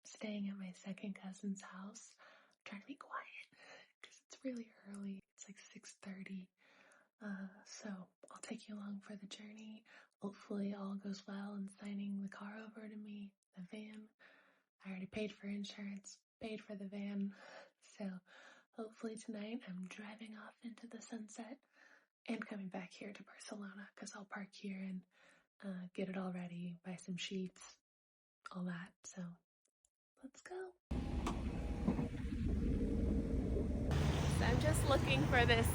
staying at my second cousin's house. I'm trying to be quiet because it's really early. It's like 6:30. So I'll take you along for the journey. Hopefully all goes well in signing the car over to me, the van. I already paid for insurance, paid for the van. So hopefully tonight I'm driving off into the sunset and coming back here to Barcelona because I'll park here and get it all ready, buy some sheets, all that. So let's go. So I'm just looking for this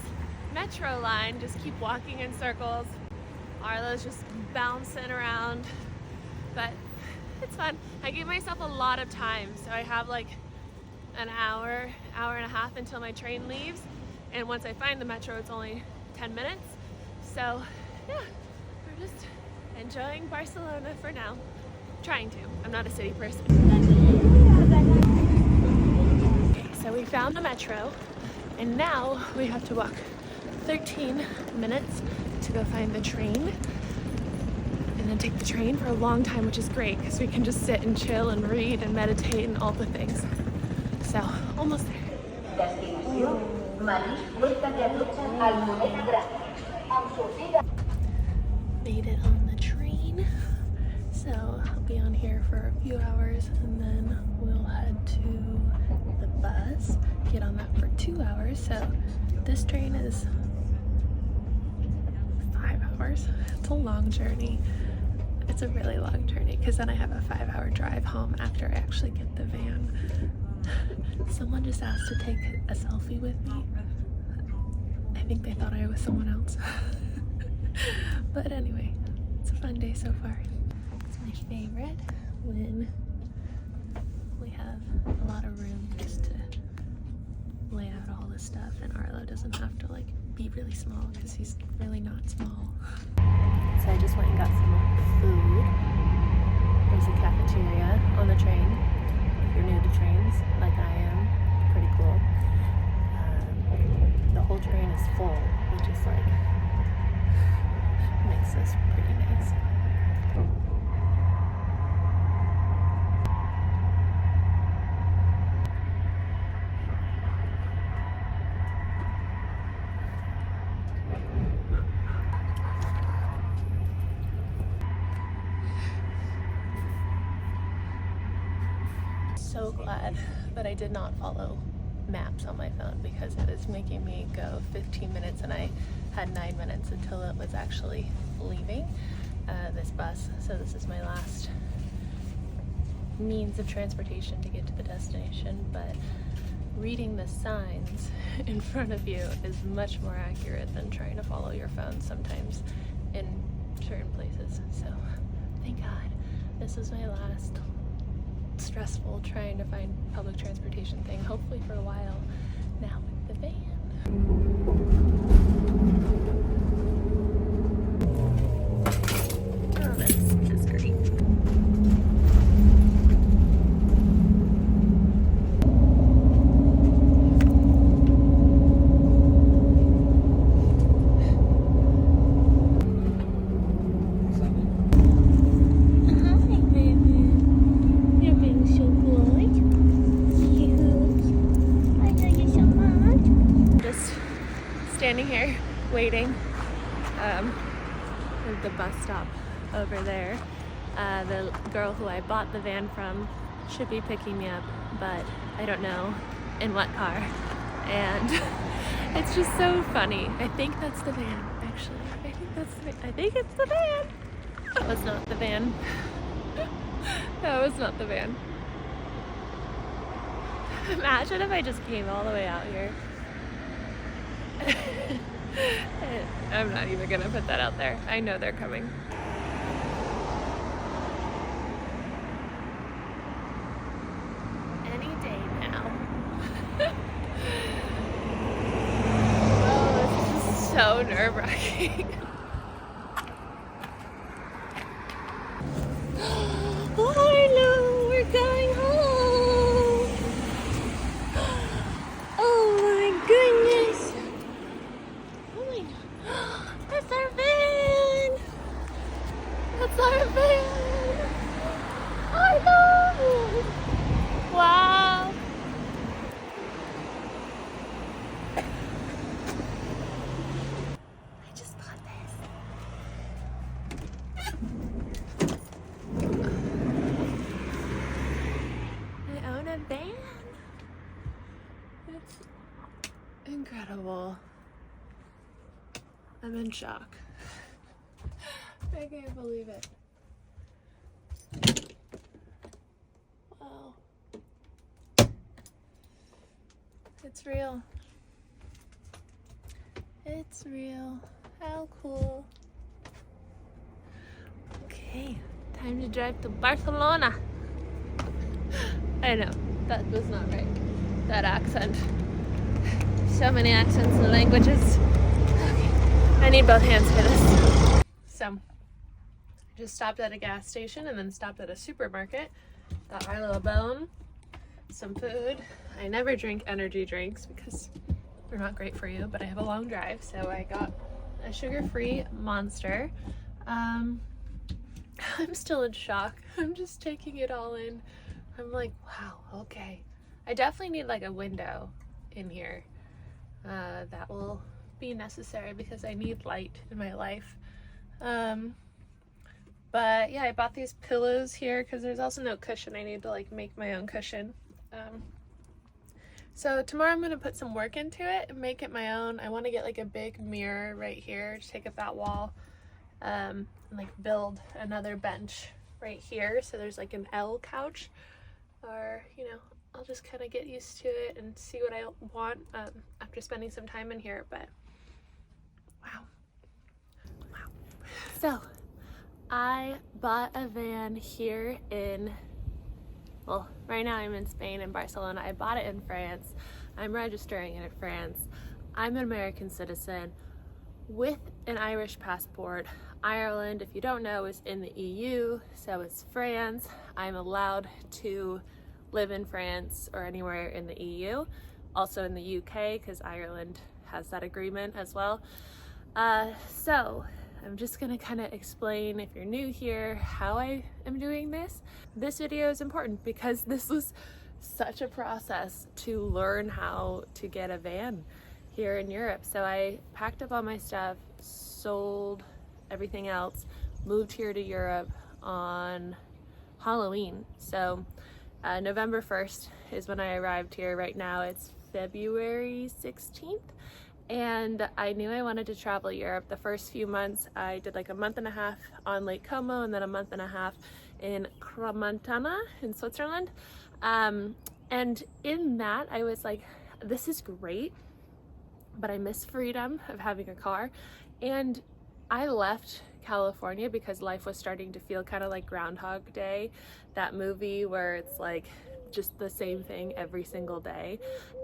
metro line, just keep walking in circles. Arlo's just bouncing around, but it's fun. I gave myself a lot of time, so I have like an hour and a half until my train leaves, and once I find the metro it's only 10 minutes. So yeah, we're just enjoying Barcelona for now. Trying to. I'm not a city person. Okay, so we found the metro, and now we have to walk 13 minutes to go find the train, and then take the train for a long time, which is great because we can just sit and chill and read and meditate and all the things. So, almost there. Made it on the train. So, I'll be on here for a few hours and then we'll head to the bus, get on that for 2 hours. So, this train is 5 hours. It's a long journey. It's a really long journey because then I have a 5-hour drive home after I actually get the van. Someone just asked to take a selfie with me. I think they thought I was someone else. But anyway, it's a fun day so far. It's my favorite when we have a lot of room just to lay out all this stuff and Arlo doesn't have to like be really small because he's really not small. So I just went and got some food. There's a cafeteria on the train. If you're new to trains, like I am, pretty cool. The whole train is full, which is like, makes this pretty nice. So glad that I did not follow maps on my phone because it was making me go 15 minutes and I had 9 minutes until it was actually leaving this bus. So this is my last means of transportation to get to the destination, but reading the signs in front of you is much more accurate than trying to follow your phone sometimes in certain places. So thank God this is my last stressful trying to find public transportation thing, hopefully for a while now with the van. Oh, this is great. Standing here waiting at the bus stop over there. The girl who I bought the van from should be picking me up, but I don't know in what car. And it's just so funny. I think that's the van, actually. I think it's the van. That was not the van. That was not the van. Imagine if I just came all the way out here. I'm not even gonna put that out there. I know they're coming. Any day now. Oh, this is so nerve-wracking. Oh no, we're going home. Oh my goodness. Oh my God. That's our van. That's our van. I know. incredible. I'm in shock. I can't believe it. Wow. It's real. It's real. How cool. Okay, time to drive to Barcelona. I know, that was not right. That accent. So many accents and languages. Okay, I need both hands for this. So, I just stopped at a gas station and then stopped at a supermarket. Got our little bone, some food. I never drink energy drinks because they're not great for you, but I have a long drive, so I got a sugar-free Monster. I'm still in shock. I'm just taking it all in. I'm like, wow, okay. I definitely need like a window in here. That will be necessary because I need light in my life. But yeah, I bought these pillows here because there's also no cushion. I need to like make my own cushion. So tomorrow I'm going to put some work into it and make it my own. I want to get like a big mirror right here to take up that wall, and like build another bench right here. So there's like an L couch, or, you know, I'll just kind of get used to it and see what I want after spending some time in here. But wow. So I bought a van here in, well, right now I'm in Spain, in Barcelona. I bought it in France. I'm registering it in France. I'm an American citizen with an Irish passport. Ireland, if you don't know, is in the EU, so is France. I'm allowed to live in France or anywhere in the EU, also in the UK, because Ireland has that agreement as well. So I'm just gonna kind of explain, if you're new here, how I am doing this. This video is important because this was such a process to learn how to get a van here in Europe. So I packed up all my stuff, sold everything else, moved here to Europe on Halloween. So November 1st is when I arrived here. Right now it's February 16th. And I knew I wanted to travel Europe. The first few months I did like a month and a half on Lake Como and then a month and a half in Crans-Montana in Switzerland. And in that I was like, this is great, but I miss freedom of having a car. And I left California because life was starting to feel kind of like Groundhog Day, that movie where it's like just the same thing every single day.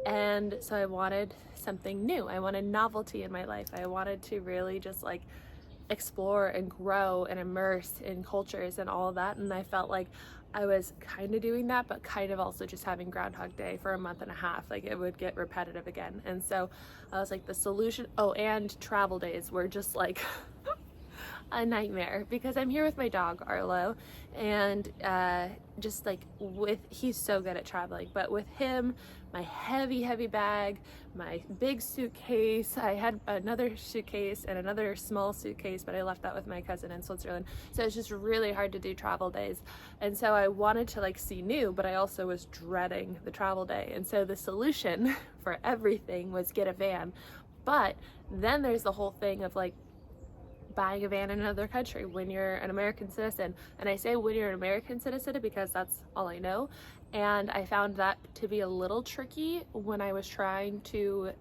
And so I wanted something new. I wanted novelty in my life. I wanted to really just like explore and grow and immerse in cultures and all of that. And I felt like I was kind of doing that, but kind of also just having Groundhog Day for a month and a half. Like it would get repetitive again. And so I was like, the solution, oh, and travel days were just like a nightmare because I'm here with my dog Arlo, and just like he's so good at traveling, but with him, my heavy bag, my big suitcase, I had another suitcase and another small suitcase, but I left that with my cousin in Switzerland. So it's just really hard to do travel days. And so I wanted to like see new, but I also was dreading the travel day. And so the solution for everything was get a van. But then there's the whole thing of like buying a van in another country when you're an American citizen. And I say when you're an American citizen because that's all I know. And I found that to be a little tricky when I was trying to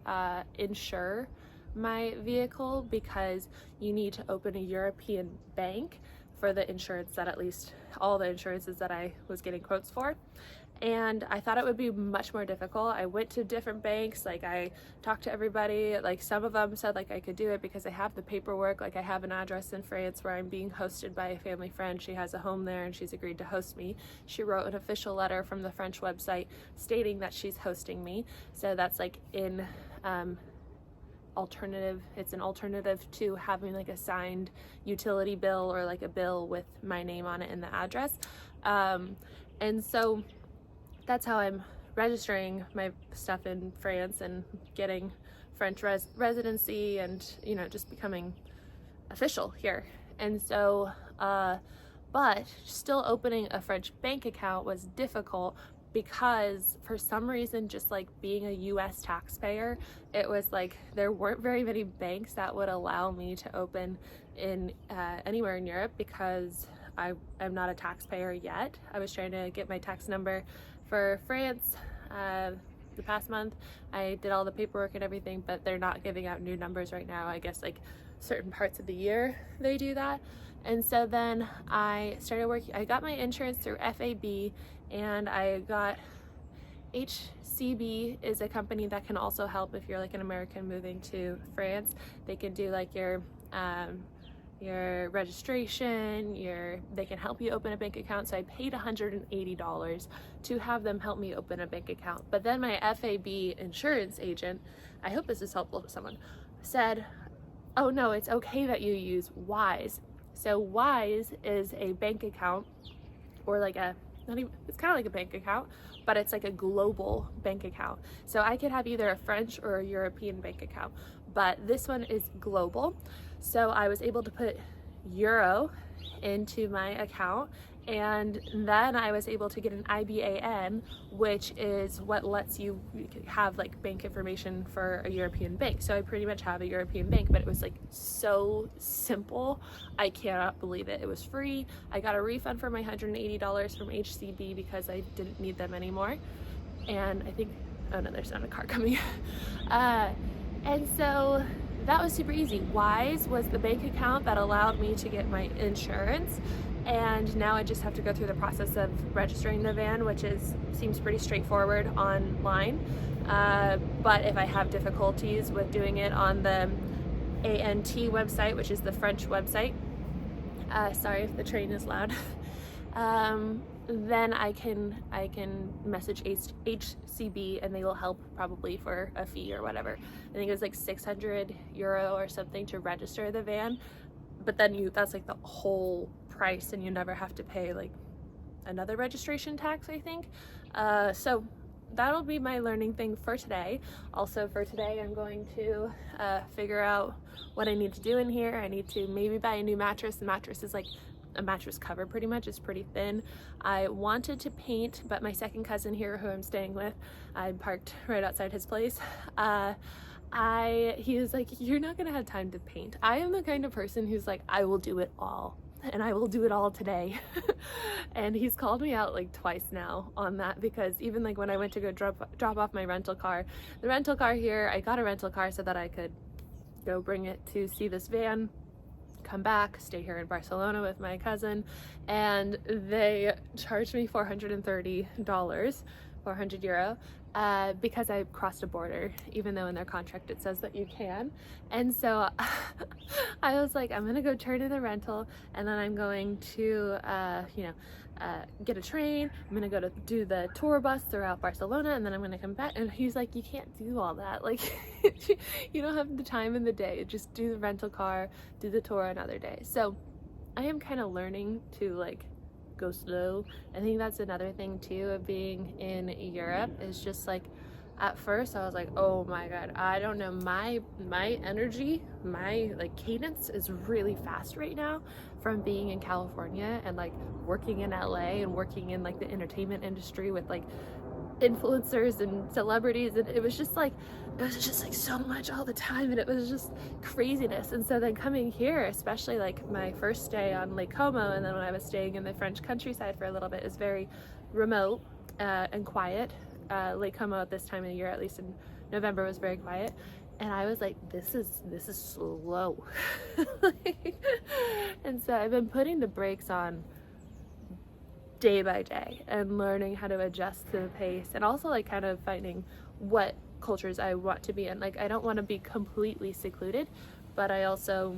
insure my vehicle, because you need to open a European bank for the insurance, that at least all the insurances that I was getting quotes for. And I thought it would be much more difficult. I went to different banks, like I talked to everybody, like some of them said like I could do it because I have the paperwork, like I have an address in France where I'm being hosted by a family friend. She has a home there and she's agreed to host me. She wrote an official letter from the French website stating that she's hosting me. So that's like in alternative, it's an alternative to having like a signed utility bill or like a bill with my name on it and the address. And so that's how I'm registering my stuff in France and getting French residency and, you know, just becoming official here. And so, but still opening a French bank account was difficult because for some reason, just like being a US taxpayer, it was like there weren't very many banks that would allow me to open in anywhere in Europe because I am not a taxpayer yet. I was trying to get my tax number for France the past month. I did all the paperwork and everything, but they're not giving out new numbers right now. I guess like certain parts of the year they do that. And so then I started working, I got my insurance through FAB, and I got HCB is a company that can also help if you're like an American moving to France. They can do like your registration, they can help you open a bank account. So I paid $180 to have them help me open a bank account. But then my FAB insurance agent, I hope this is helpful to someone, said, oh no, it's okay that you use Wise. So Wise is a bank account, or like it's kind of like a bank account, but it's like a global bank account. So I could have either a French or a European bank account, but this one is global. So I was able to put euro into my account, and then I was able to get an IBAN, which is what lets you have like bank information for a European bank. So I pretty much have a European bank, but it was like so simple. I cannot believe it. It was free. I got a refund for my $180 from HCB because I didn't need them anymore. And I think, oh no, there's not a car coming. And so that was super easy. Wise was the bank account that allowed me to get my insurance. And now I just have to go through the process of registering the van, which seems pretty straightforward online. But if I have difficulties with doing it on the ANT website, which is the French website, sorry if the train is loud, then I can message HCB and they will help probably for a fee or whatever. I think it was like €600 or something to register the van, but then that's like the whole price and you never have to pay like another registration tax, I think. So that'll be my learning thing for today. Also for today, I'm going to figure out what I need to do in here. I need to maybe buy a new mattress. The mattress is like a mattress cover pretty much. It's pretty thin. I wanted to paint, but my second cousin here who I'm staying with, I parked right outside his place. He was like, you're not gonna have time to paint. I am the kind of person who's like, I will do it all. And I will do it all today. And he's called me out like twice now on that, because even like when I went to go drop off my rental car, the rental car here, I got a rental car so that I could go bring it to see this van, come back, stay here in Barcelona with my cousin, and they charged me $430, €400, because I crossed a border, even though in their contract it says that you can. And so I was like, I'm gonna go turn in the rental, and then I'm going to get a train. I'm gonna go to do the tour bus throughout Barcelona, and then I'm gonna come back. And he's like, you can't do all that, like you don't have the time in the day, just do the rental car, do the tour another day. So I am kind of learning to like go slow. I think that's another thing too of being in Europe, is just like at first I was like, oh my god, I don't know, my energy, my like cadence is really fast right now from being in California and like working in LA and working in like the entertainment industry with like influencers and celebrities, and it was just like so much all the time, and it was just craziness. And so then coming here, especially like my first day on Lake Como, and then when I was staying in the French countryside for a little bit, is very remote and quiet. Lake Como at this time of the year, at least in November, was very quiet, and I was like, this is slow. And so I've been putting the brakes on day by day and learning how to adjust to the pace, and also like kind of finding what cultures I want to be in. Like I don't want to be completely secluded, but I also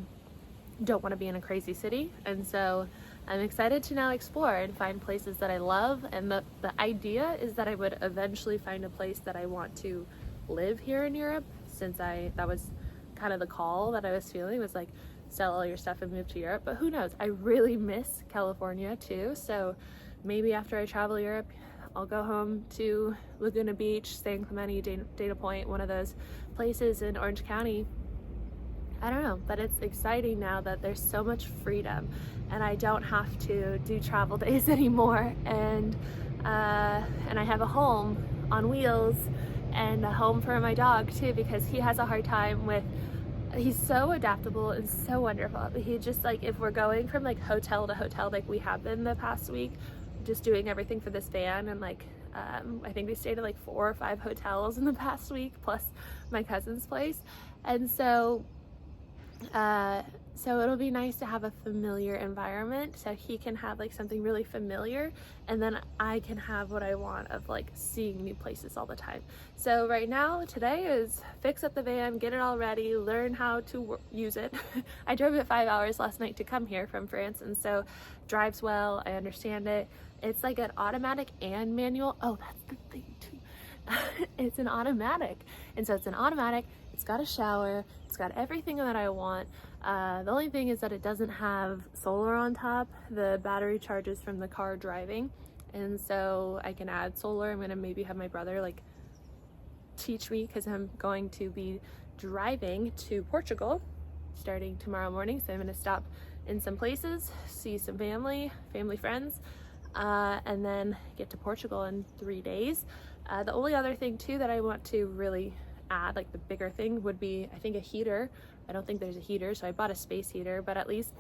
don't want to be in a crazy city. And so I'm excited to now explore and find places that I love, and the idea is that I would eventually find a place that I want to live here in Europe, since that was kind of the call that I was feeling, was like, sell all your stuff and move to Europe. But who knows, I really miss California too, so maybe after I travel Europe, I'll go home to Laguna Beach, San Clemente, Dana Point, one of those places in Orange County. I don't know, but it's exciting now that there's so much freedom and I don't have to do travel days anymore. And and I have a home on wheels and a home for my dog too, because he has a hard time with, he's so adaptable and so wonderful, but he just like, if we're going from like hotel to hotel like we have been the past week, just doing everything for this van, and like I think we stayed at like 4 or 5 hotels in the past week plus my cousin's place, and so it'll be nice to have a familiar environment so he can have like something really familiar, and then I can have what I want of like seeing new places all the time. So right now, today is fix up the van, get it all ready, learn how to use it. I drove it 5 hours last night to come here from France, and so drives well, I understand it. It's like an automatic and manual. Oh, that's the thing too. It's an automatic, and so it's an automatic, it's got a shower, it's got everything that I want. The only thing is that it doesn't have solar on top. The battery charges from the car driving, and so I can add solar. I'm gonna maybe have my brother like teach me, because I'm going to be driving to Portugal starting tomorrow morning, so I'm gonna stop in some places, see some family friends, and then get to Portugal in 3 days. The only other thing too that I want to really add, like the bigger thing, would be I think a heater. I don't think there's a heater, so I bought a space heater, but at least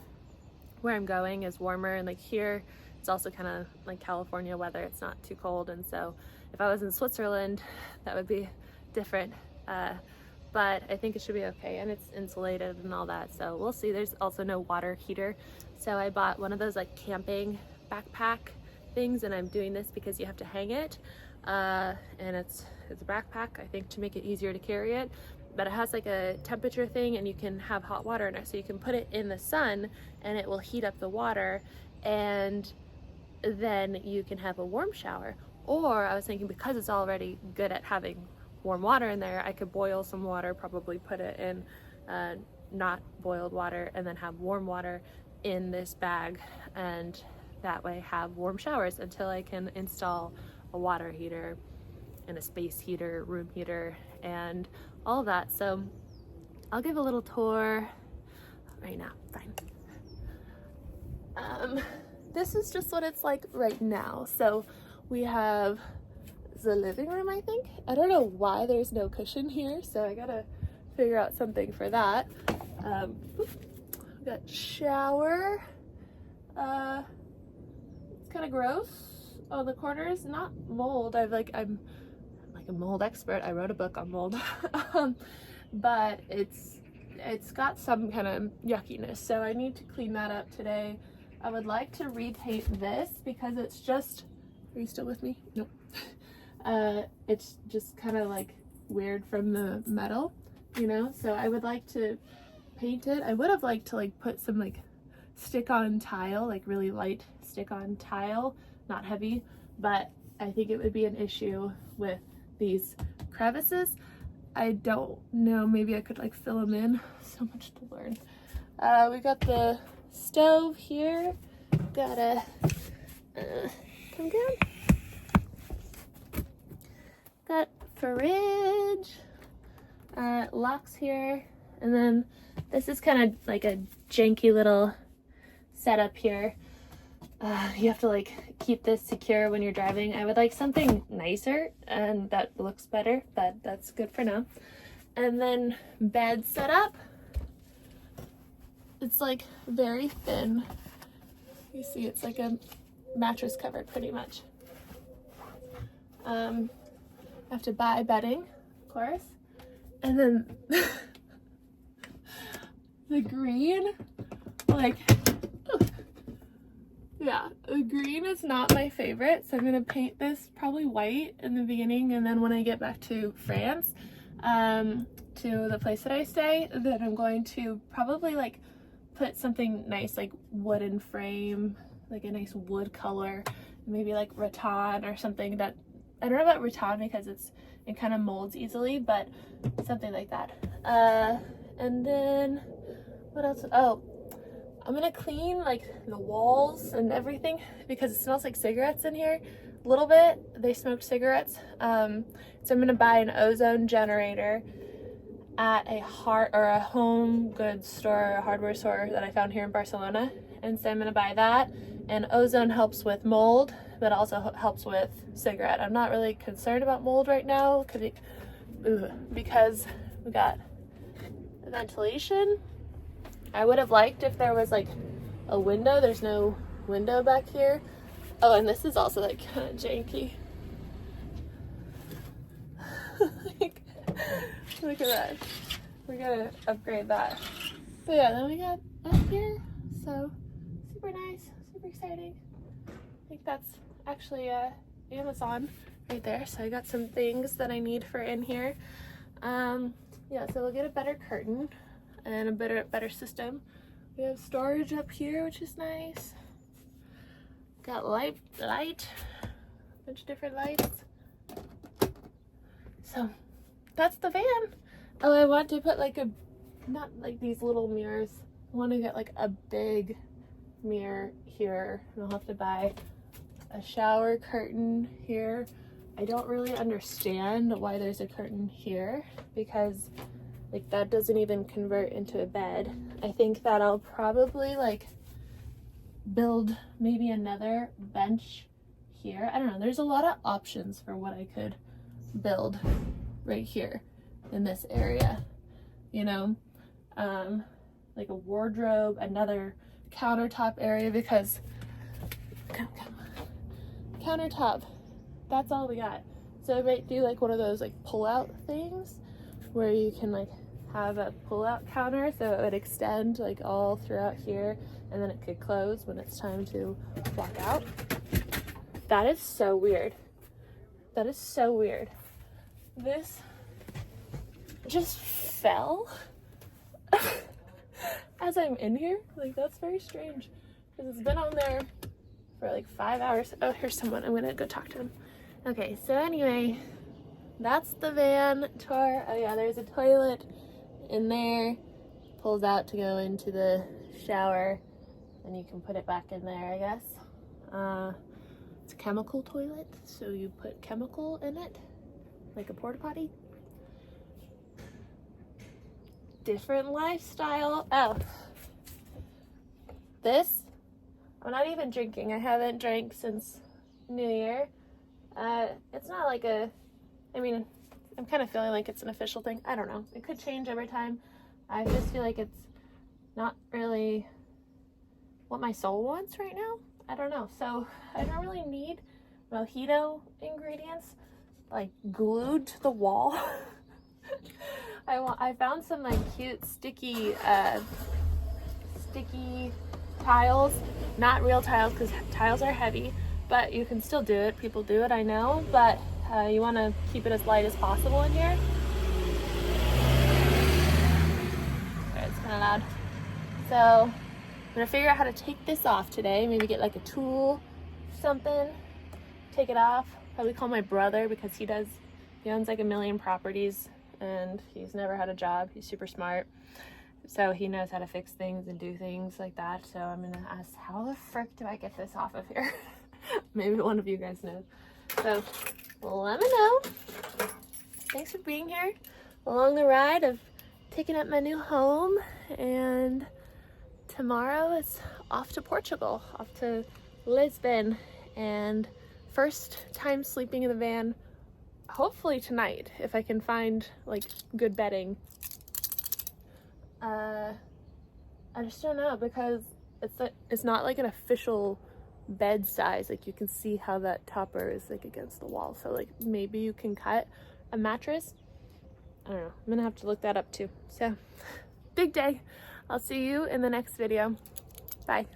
where I'm going is warmer, and like here it's also kind of like California weather, it's not too cold, and so if I was in Switzerland that would be different, but I think it should be okay, and it's insulated and all that, so we'll see. There's also no water heater, so I bought one of those like camping backpack things, and I'm doing this because you have to hang it, and it's a backpack, I think, to make it easier to carry it, but it has like a temperature thing, and you can have hot water in it, so you can put it in the sun and it will heat up the water, and then you can have a warm shower. Or I was thinking, because it's already good at having warm water in there, I could boil some water, probably put it in not boiled water, and then have warm water in this bag, and that way have warm showers until I can install a water heater and a space heater, room heater, and all that. So I'll give a little tour right now. Fine. This is just what it's like right now. So we have the living room, I think. I don't know why there's no cushion here, so I gotta figure out something for that. We got shower. It's kind of gross on the corners, not mold. I'm like a mold expert. I wrote a book on mold. But it's got some kind of yuckiness, so I need to clean that up today. I would like to repaint this because it's just, are you still with me? Nope. It's just kind of like weird from the metal, you know, so I would like to paint it. I would have liked to like put some like stick-on tile, like really light stick-on tile, not heavy, but I think it would be an issue with these crevices. I don't know, maybe I could like fill them in. So much to learn. We got the stove here. Gotta come down. Got fridge, locks here, and then this is kind of like a janky little setup here. You have to like keep this secure when you're driving. I would like something nicer and that looks better, but that's good for now. And then bed setup. It's like very thin. You see, it's like a mattress cover pretty much. I have to buy bedding, of course. And then the green, like, yeah, the green is not my favorite, so I'm gonna paint this probably white in the beginning, and then when I get back to France, to the place that I stay, then I'm going to probably like put something nice, like wooden frame, like a nice wood color, maybe like rattan or something. That, I don't know about rattan because it kind of molds easily, but something like that. And then what else? Oh, I'm gonna clean like the walls and everything because it smells like cigarettes in here a little bit. They smoked cigarettes. So I'm gonna buy an ozone generator at a home goods store, a hardware store that I found here in Barcelona. And so I'm gonna buy that. And ozone helps with mold that also helps with cigarette. I'm not really concerned about mold right now because we got ventilation. I would have liked if there was like a window. There's no window back here. Oh, and this is also like kind of janky. Like, look at that. We gotta upgrade that. But yeah, then we got up here. So super nice, super exciting. I think that's actually Amazon right there. So I got some things that I need for in here. Yeah, so we'll get a better curtain and a better system. We have storage up here, which is nice. Got light, a bunch of different lights. So that's the van. Oh, I want to put like not like these little mirrors. I want to get like a big mirror here, and I'll have to buy a shower curtain here. I don't really understand why there's a curtain here, because like that doesn't even convert into a bed. I think that I'll probably like build maybe another bench here. I don't know, there's a lot of options for what I could build right here in this area, you know, like a wardrobe, another countertop area, because countertop, that's all we got. So I might do like one of those like pull-out things where you can like have a pull-out counter, so it would extend like all throughout here, and then it could close when it's time to walk out. That is so weird. That is so weird. This just fell as I'm in here. Like, that's very strange, because it's been on there for like 5 hours. Oh, here's someone. I'm gonna go talk to him. Okay, so anyway, that's the van tour. Oh yeah, there's a toilet in there. Pulls out to go into the shower, and you can put it back in there, I guess. It's a chemical toilet, so you put chemical in it, like a porta potty. Different lifestyle. Oh, this, I'm not even drinking. I haven't drank since New Year. It's not like I mean, I'm kind of feeling like it's an official thing. I don't know. It could change over time. I just feel like it's not really what my soul wants right now. I don't know. So I don't really need mojito ingredients like glued to the wall. I found some like cute sticky tiles, not real tiles because tiles are heavy, but you can still do it. People do it, I know, but you want to keep it as light as possible in here. Okay, it's kind of loud. So I'm gonna figure out how to take this off today. Maybe get like a tool, something, take it off. Probably call my brother, because he owns like 1 million properties and he's never had a job. He's super smart, so he knows how to fix things and do things like that. So I'm gonna ask, how the frick do I get this off of here? Maybe one of you guys knows. So let me know. Thanks for being here along the ride of taking up my new home, and tomorrow it's off to Portugal, off to Lisbon, and first time sleeping in the van, hopefully tonight, if I can find like good bedding. I just don't know, because it's not like an official bed size. Like, you can see how that topper is like against the wall, so like maybe you can cut a mattress. I don't know, I'm gonna have to look that up too. So big day. I'll see you in the next video. Bye.